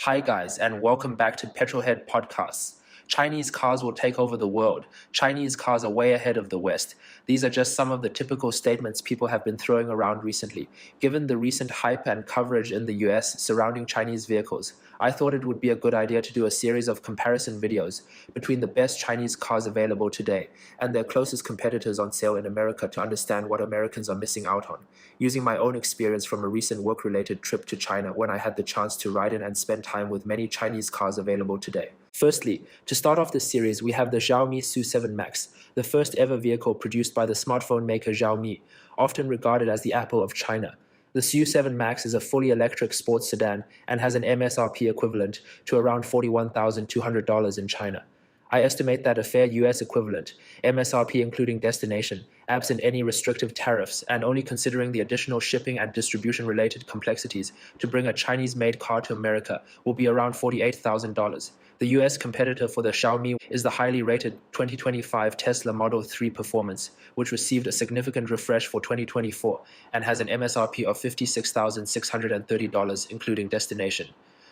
Hi guys, and welcome back to Petrolhead Podcasts. Chinese cars will take over the world. Chinese cars are way ahead of the West. These are just some of the typical statements people have been throwing around recently. Given the recent hype and coverage in the US surrounding Chinese vehicles, I thought it would be a good idea to do a series of comparison videos between the best Chinese cars available today and their closest competitors on sale in America to understand what Americans are missing out on, using my own experience from a recent work-related trip to China when I had the chance to ride in and spend time with many Chinese cars available today. Firstly, to start off this series, we have the Xiaomi SU7 Max, the first ever vehicle produced by the smartphone maker Xiaomi, often regarded as the Apple of China. The SU7 Max is a fully electric sports sedan and has an MSRP equivalent to around $41,200 in China. I estimate that a fair US equivalent, MSRP including destination, absent any restrictive tariffs and only considering the additional shipping and distribution related complexities to bring a Chinese-made car to America, will be around $48,000. The US competitor for the Xiaomi is the highly rated 2025 Tesla Model 3 Performance, which received a significant refresh for 2024 and has an MSRP of $56,630 including destination.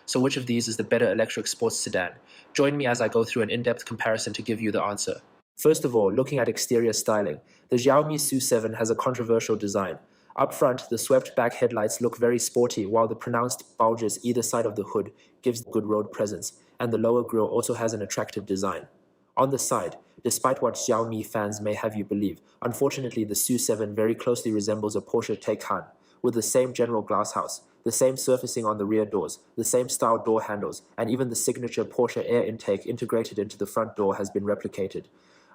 So which of these is the better electric sports sedan? Join me as I go through an in-depth comparison to give you the answer. First of all, looking at exterior styling, the Xiaomi SU7 has a controversial design. Up front, the swept-back headlights look very sporty, while the pronounced bulges either side of the hood gives good road presence, and the lower grille also has an attractive design. On the side, despite what Xiaomi fans may have you believe, unfortunately the SU7 very closely resembles a Porsche Taycan, with the same general glasshouse, the same surfacing on the rear doors, the same style door handles, and even the signature Porsche air intake integrated into the front door has been replicated.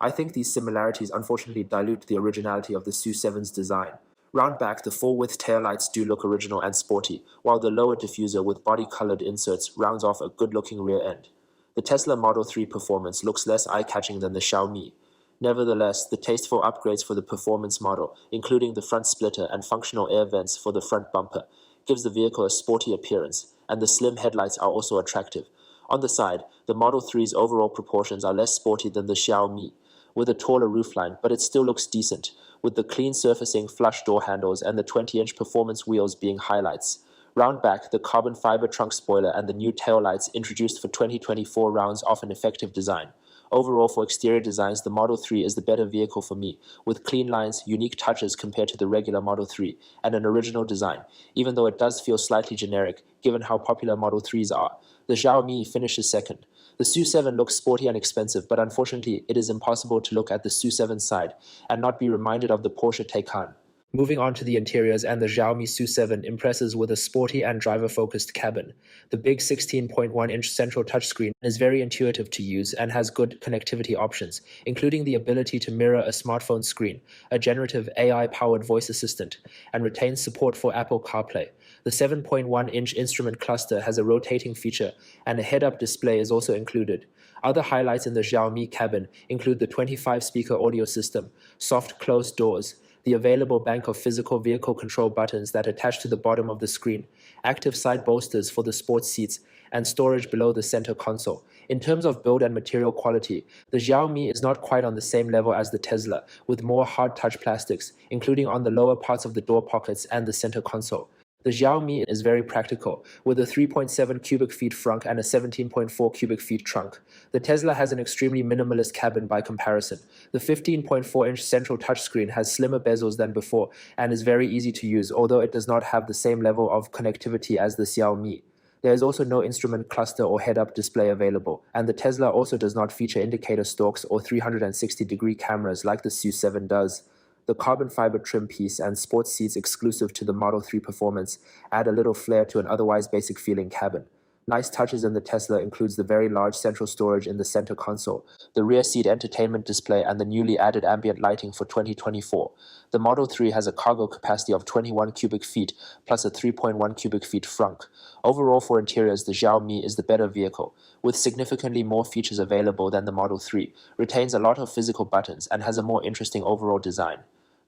I think these similarities unfortunately dilute the originality of the SU7's design. Round back, the full-width taillights do look original and sporty, while the lower diffuser with body-colored inserts rounds off a good-looking rear end. The Tesla Model 3 Performance looks less eye-catching than the Xiaomi. Nevertheless, the tasteful upgrades for the performance model, including the front splitter and functional air vents for the front bumper, gives the vehicle a sporty appearance, and the slim headlights are also attractive. On the side, the Model 3's overall proportions are less sporty than the Xiaomi, with a taller roofline, but it still looks decent, with the clean surfacing flush door handles and the 20-inch performance wheels being highlights. Round back, the carbon fiber trunk spoiler and the new taillights introduced for 2024 rounds off an effective design. Overall, for exterior designs, the Model 3 is the better vehicle for me, with clean lines, unique touches compared to the regular Model 3, and an original design, even though it does feel slightly generic, given how popular Model 3s are. The Xiaomi finishes second. The SU7 looks sporty and expensive, but unfortunately, it is impossible to look at the SU7 side and not be reminded of the Porsche Taycan. Moving on to the interiors, and the Xiaomi SU7 impresses with a sporty and driver-focused cabin. The big 16.1-inch central touchscreen is very intuitive to use and has good connectivity options, including the ability to mirror a smartphone screen, a generative AI-powered voice assistant, and retains support for Apple CarPlay. The 7.1-inch instrument cluster has a rotating feature, and a head-up display is also included. Other highlights in the Xiaomi cabin include the 25-speaker audio system, soft closed doors, the available bank of physical vehicle control buttons that attach to the bottom of the screen, active side bolsters for the sports seats, and storage below the center console. In terms of build and material quality, the Xiaomi is not quite on the same level as the Tesla, with more hard-touch plastics, including on the lower parts of the door pockets and the center console. The Xiaomi is very practical, with a 3.7 cubic feet frunk and a 17.4 cubic feet trunk. The Tesla has an extremely minimalist cabin by comparison. The 15.4-inch central touchscreen has slimmer bezels than before and is very easy to use, although it does not have the same level of connectivity as the Xiaomi. There is also no instrument cluster or head-up display available, and the Tesla also does not feature indicator stalks or 360-degree cameras like the SU7 does. The carbon fiber trim piece and sports seats exclusive to the Model 3 Performance add a little flair to an otherwise basic feeling cabin. Nice touches in the Tesla includes the very large central storage in the center console, the rear seat entertainment display, and the newly added ambient lighting for 2024. The Model 3 has a cargo capacity of 21 cubic feet plus a 3.1 cubic feet frunk. Overall, for interiors, the Xiaomi is the better vehicle, with significantly more features available than the Model 3, retains a lot of physical buttons, and has a more interesting overall design.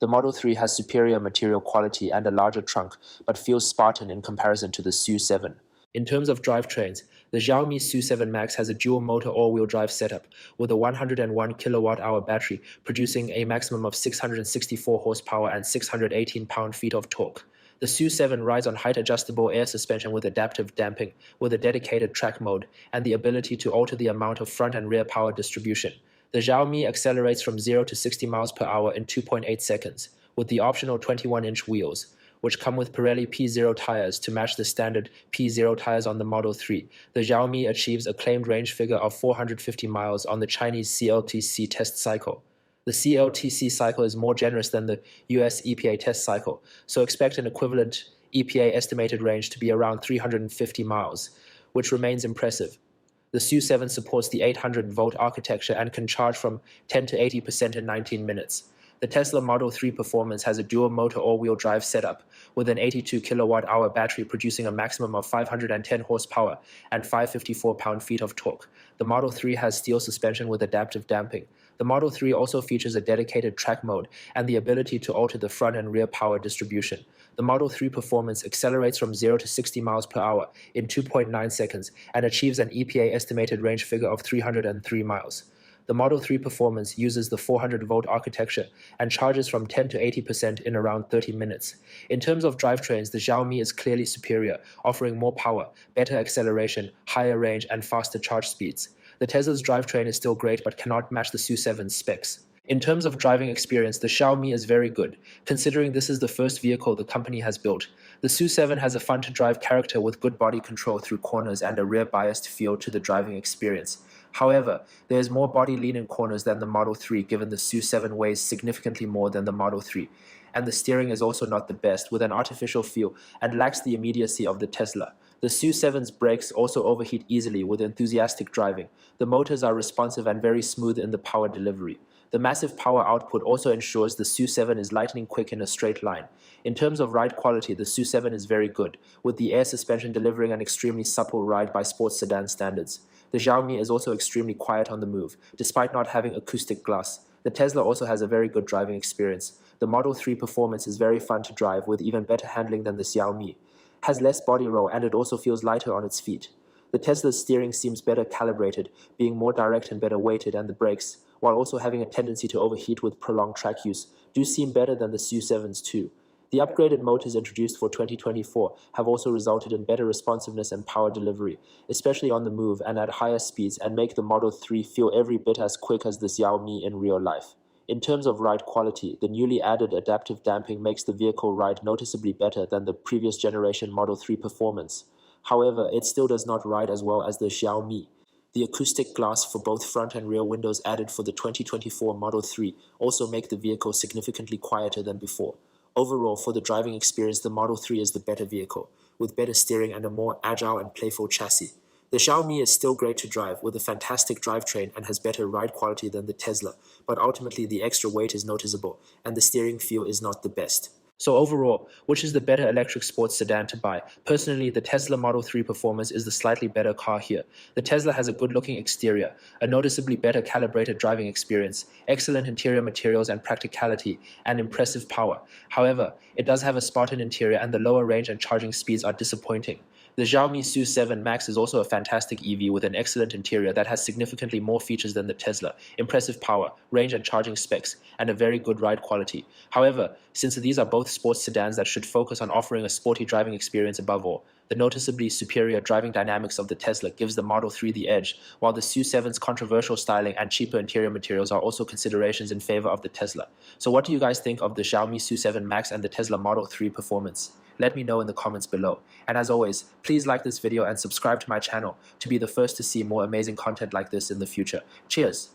The Model 3 has superior material quality and a larger trunk, but feels Spartan in comparison to the SU7. In terms of drivetrains, the Xiaomi SU7 Max has a dual-motor all-wheel drive setup with a 101 kilowatt-hour battery, producing a maximum of 664 horsepower and 618 pound-feet of torque. The SU7 rides on height-adjustable air suspension with adaptive damping, with a dedicated track mode, and the ability to alter the amount of front and rear power distribution. The Xiaomi accelerates from 0 to 60 miles per hour in 2.8 seconds, with the optional 21-inch wheels, which come with Pirelli P0 tires to match the standard P0 tires on the Model 3. The Xiaomi achieves a claimed range figure of 450 miles on the Chinese CLTC test cycle. The CLTC cycle is more generous than the US EPA test cycle, so expect an equivalent EPA estimated range to be around 350 miles, which remains impressive. The SU7 supports the 800-volt architecture and can charge from 10 to 80% in 19 minutes. The Tesla Model 3 Performance has a dual-motor all-wheel drive setup with an 82 kilowatt-hour battery producing a maximum of 510 horsepower and 554 pound-feet of torque. The Model 3 has steel suspension with adaptive damping. The Model 3 also features a dedicated track mode and the ability to alter the front and rear power distribution. The Model 3 Performance accelerates from 0 to 60 miles per hour in 2.9 seconds and achieves an EPA estimated range figure of 303 miles. The Model 3 Performance uses the 400-volt architecture and charges from 10 to 80% in around 30 minutes. In terms of drivetrains, the Xiaomi is clearly superior, offering more power, better acceleration, higher range, and faster charge speeds. The Tesla's drivetrain is still great but cannot match the SU7's specs. In terms of driving experience, the Xiaomi is very good, considering this is the first vehicle the company has built. The SU7 has a fun-to-drive character with good body control through corners and a rear-biased feel to the driving experience. However, there is more body lean in corners than the Model 3, given the SU7 weighs significantly more than the Model 3, and the steering is also not the best, with an artificial feel, and lacks the immediacy of the Tesla. The SU7's brakes also overheat easily with enthusiastic driving. The motors are responsive and very smooth in the power delivery. The massive power output also ensures the SU7 is lightning quick in a straight line. In terms of ride quality, the SU7 is very good, with the air suspension delivering an extremely supple ride by sports sedan standards. The Xiaomi is also extremely quiet on the move, despite not having acoustic glass. The Tesla also has a very good driving experience. The Model 3 Performance is very fun to drive, with even better handling than the Xiaomi. Has less body roll, and it also feels lighter on its feet. The Tesla's steering seems better calibrated, being more direct and better weighted, and the brakes, while also having a tendency to overheat with prolonged track use, do seem better than the SU7's too. The upgraded motors introduced for 2024 have also resulted in better responsiveness and power delivery, especially on the move and at higher speeds, and make the Model 3 feel every bit as quick as the Xiaomi in real life. In terms of ride quality, the newly added adaptive damping makes the vehicle ride noticeably better than the previous generation Model 3 Performance. However, it still does not ride as well as the Xiaomi. The acoustic glass for both front and rear windows added for the 2024 Model 3 also make the vehicle significantly quieter than before. Overall, for the driving experience, the Model 3 is the better vehicle, with better steering and a more agile and playful chassis. The Xiaomi is still great to drive, with a fantastic drivetrain and has better ride quality than the Tesla, but ultimately the extra weight is noticeable, and the steering feel is not the best. So overall, which is the better electric sports sedan to buy? Personally, the Tesla Model 3 Performance is the slightly better car here. The Tesla has a good-looking exterior, a noticeably better calibrated driving experience, excellent interior materials and practicality, and impressive power. However, it does have a Spartan interior, and the lower range and charging speeds are disappointing. The Xiaomi SU7 Max is also a fantastic EV with an excellent interior that has significantly more features than the Tesla, impressive power, range and charging specs, and a very good ride quality. However, since these are both sports sedans that should focus on offering a sporty driving experience above all, the noticeably superior driving dynamics of the Tesla gives the Model 3 the edge, while the SU7's controversial styling and cheaper interior materials are also considerations in favor of the Tesla. So what do you guys think of the Xiaomi SU7 Max and the Tesla Model 3 Performance? Let me know in the comments below. And as always, please like this video and subscribe to my channel to be the first to see more amazing content like this in the future. Cheers!